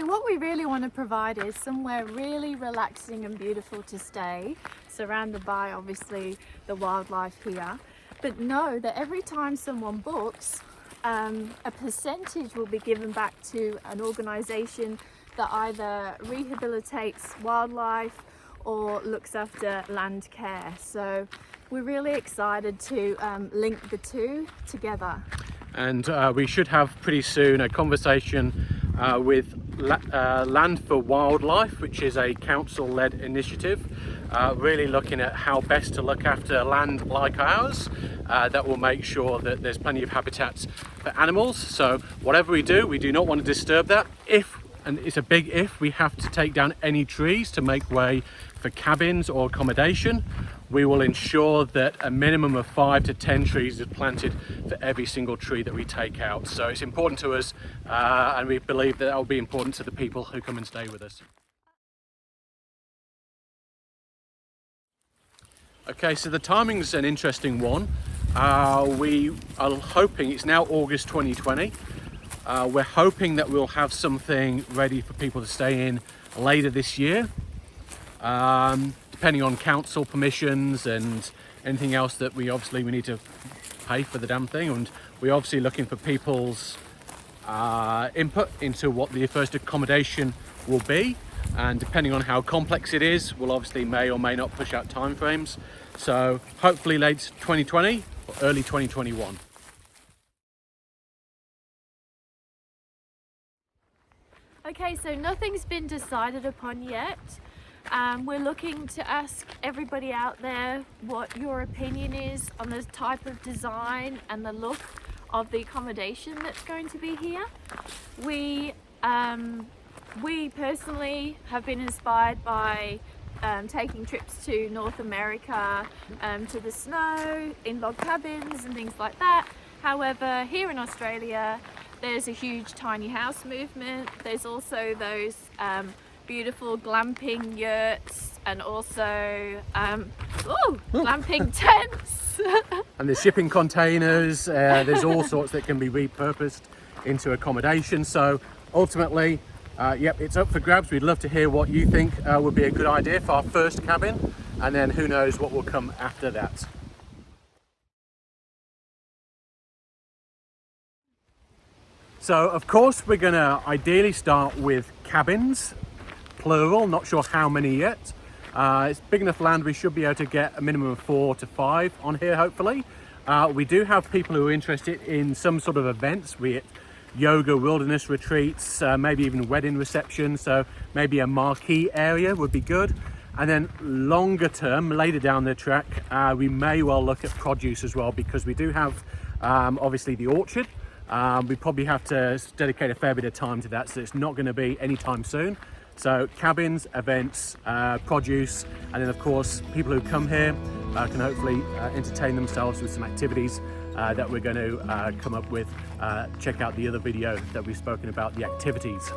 So what we really want to provide is somewhere really relaxing and beautiful to stay, surrounded by obviously the wildlife here. But know that every time someone books, a percentage will be given back to an organisation that either rehabilitates wildlife or looks after land care. So we're really excited to link the two together. And we should have pretty soon a conversation with Land for Wildlife, which is a council-led initiative, really looking at how best to look after land like ours that will make sure that there's plenty of habitats for animals. So whatever we do not want to disturb that. If, and it's a big if, we have to take down any trees to make way for cabins or accommodation, we will ensure that a minimum of 5 to 10 trees is planted for every single tree that we take out. So it's important to us, and we believe that will be important to the people who come and stay with us. Okay, so the timing's an interesting one. We are hoping, it's now August 2020, we're hoping that we'll have something ready for people to stay in later this year. Depending on council permissions and anything else that we need to pay for the damn thing, and we're obviously looking for people's input into what the first accommodation will be, and depending on how complex it is, we'll obviously may or may not push out timeframes. So hopefully late 2020 or early 2021. Okay, so nothing's been decided upon yet. We're looking to ask everybody out there what your opinion is on the type of design and the look of the accommodation that's going to be here. We personally have been inspired by taking trips to North America, to the snow, in log cabins and things like that. However, here in Australia, there's a huge tiny house movement. There's also those beautiful glamping yurts and also glamping tents. And there's shipping containers, there's all sorts that can be repurposed into accommodation. So ultimately, yep, it's up for grabs. We'd love to hear what you think would be a good idea for our first cabin, and then who knows what will come after that. So of course we're going to ideally start with cabins, plural, not sure how many yet. It's big enough land, we should be able to get a minimum of 4 to 5 on here hopefully. We do have people who are interested in some sort of events, be it yoga, wilderness retreats, maybe even wedding reception, so maybe a marquee area would be good. And then longer term, later down the track, we may well look at produce as well, because we do have obviously the orchard. We probably have to dedicate a fair bit of time to that, so it's not going to be anytime soon. So cabins, events, produce, and then of course people who come here can hopefully entertain themselves with some activities that we're going to come up with. Check out the other video that we've spoken about, the activities.